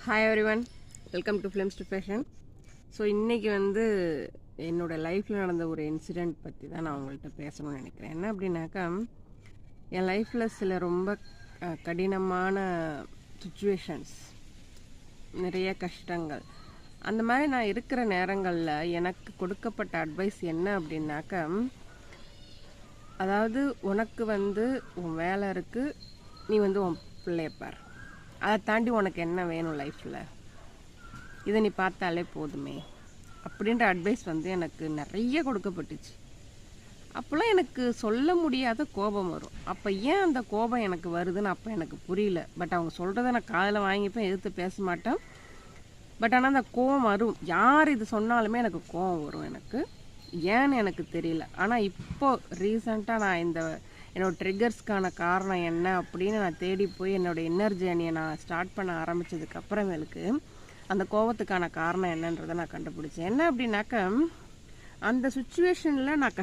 Hi everyone, welcome to films to fashion. So இன்றைக்கி என்னோடய லைஃப்பில் நடந்த ஒரு இன்சிடெண்ட் பற்றி தான் நான் உங்கள்கிட்ட பேசணும்னு நினைக்கிறேன். என்ன அப்படின்னாக்கா, என் லைஃப்பில் சில ரொம்ப கடினமான சுச்சுவேஷன்ஸ், நிறைய கஷ்டங்கள், அந்த மாதிரி நான் இருக்கிற நேரங்களில் எனக்கு கொடுக்கப்பட்ட அட்வைஸ் என்ன அப்படின்னாக்கா, அதாவது உனக்கு உன் வேலை இருக்குது, நீ உன் பிள்ளையப்பார், அதை தாண்டி உனக்கு என்ன வேணும் லைஃப்பில், இதை நீ பார்த்தாலே போதுமே அப்படின்ற அட்வைஸ் எனக்கு நிறைய கொடுக்கப்பட்டுச்சு. அப்போல்லாம் எனக்கு சொல்ல முடியாத கோபம் வரும். அப்போ ஏன் அந்த கோபம் எனக்கு வருதுன்னு அப்போ எனக்கு புரியல. பட் அவங்க சொல்கிறத நான் காதில் வாங்கிப்பேன், எதிர்த்து பேச மாட்டேன். பட் ஆனால் அந்த கோபம் வரும். யார் இது சொன்னாலுமே எனக்கு கோபம் வரும். எனக்கு ஏன்னு எனக்கு தெரியல. ஆனால் இப்போது ரீசண்டாக நான் என்னோடய ட்ரிகர்ஸ்க்கான காரணம் என்ன அப்படின்னு நான் தேடி போய் என்னோடய இன்னர் ஜேர்னியை நான் ஸ்டார்ட் பண்ண ஆரம்பித்ததுக்கு அப்புறமேலுக்கு அந்த கோபத்துக்கான காரணம் என்னன்றதை நான் கண்டுபிடிச்சேன். என்ன அப்படின்னாக்கா, அந்த சுச்சுவேஷனில் நான்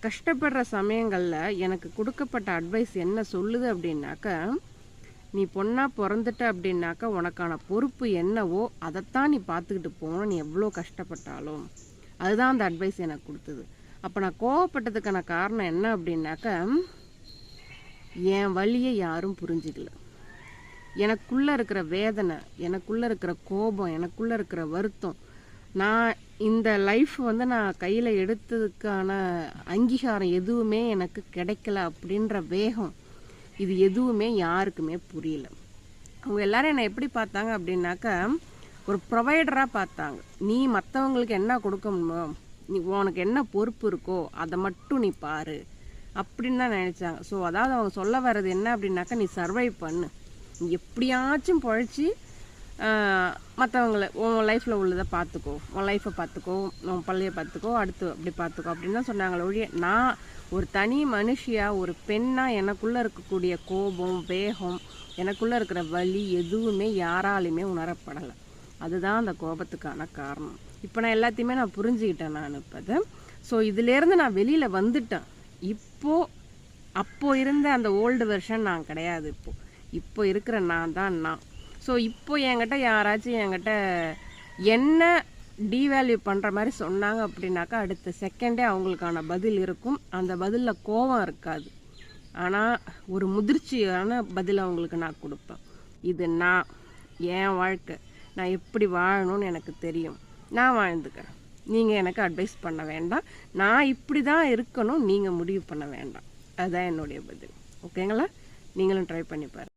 கஷ்டப்படுற சமயங்களில் எனக்கு கொடுக்கப்பட்ட அட்வைஸ் என்ன சொல்லுது அப்படின்னாக்கா, நீ பொண்ணாக பிறந்துட்ட அப்படின்னாக்கா உனக்கான பொறுப்பு என்னவோ அதைத்தான் நீ பார்த்துக்கிட்டு போகணும், நீ எவ்வளோ கஷ்டப்பட்டாலும். அதுதான் அந்த அட்வைஸ் எனக்கு கொடுத்தது. அப்போ நான் கோவப்பட்டதுக்கான காரணம் என்ன அப்படின்னாக்கா, என் வலியை யாரும் புரிஞ்சிக்கல. எனக்குள்ளே இருக்கிற வேதனை, எனக்குள்ளே இருக்கிற கோபம், எனக்குள்ளே இருக்கிற வருத்தம், நான் இந்த லைஃப் நான் கையில் எடுத்ததுக்கான அங்கீகாரம் எதுவுமே எனக்கு கிடைக்கல அப்படின்ற வேகம், இது எதுவுமே யாருக்குமே புரியல. அவங்க எல்லாரும் என்னை எப்படி பார்த்தாங்க அப்படின்னாக்கா, ஒரு ப்ரொவைடராக பார்த்தாங்க. நீ மற்றவங்களுக்கு என்ன கொடுக்கணுமோ, நீ உனக்கு என்ன பொறுப்பு இருக்கோ அதை மட்டும் நீ பாரு அப்படின்னு தான் நினச்சாங்க. ஸோ அதாவது அவங்க சொல்ல வர்றது என்ன அப்படின்னாக்கா, நீ சர்வைவ் பண்ணு, நீ எப்படியாச்சும் பழச்சி மற்றவங்கள உன் லைஃப்பில் உள்ளதை பார்த்துக்கோ, உன் லைஃப்பை பார்த்துக்கோ, உன் பள்ளியை பார்த்துக்கோ, அடுத்து அப்படி பார்த்துக்கோ அப்படின்னு தான் சொன்னாங்களே ஒழிய, நான் ஒரு தனி மனுஷியாக, ஒரு பெண்ணாக எனக்குள்ளே இருக்கக்கூடிய கோபம், வேகம், எனக்குள்ளே இருக்கிற வலி எதுவுமே யாராலையுமே உணரப்படலை. அதுதான் அந்த கோபத்துக்கான காரணம். இப்போ நான் எல்லாத்தையுமே புரிஞ்சுக்கிட்டேன். நான் இப்போ ஸோ இதுலேருந்து நான் வெளியில் வந்துட்டேன். அப்போது இருந்த அந்த ஓல்டு வெர்ஷன் நான் கிடையாது. இப்போ இருக்கிற நான் தான் நான். ஸோ இப்போ என்கிட்ட யாராச்சும் என்ன டீவேல்யூ பண்ணுற மாதிரி சொன்னாங்க அப்படின்னாக்கா, அடுத்த செகண்டே அவங்களுக்கான பதில் இருக்கும். அந்த பதிலில் கோபம் இருக்காது, ஆனால் ஒரு முதிர்ச்சியான பதில் அவங்களுக்கு நான் கொடுப்பேன். இது என் வாழ்க்கை, நான் எப்படி வாழணும்னு எனக்கு தெரியும், நான் வாழ்ந்துக்கிறேன். நீங்கள் எனக்கு அட்வைஸ் பண்ண வேண்டாம், நான் இப்படி தான் இருக்கணும், நீங்கள் முடிவு பண்ண வேண்டாம். அதுதான் என்னுடைய பதில். ஓகேங்களா? நீங்களும் ட்ரை பண்ணி பாருங்கள்.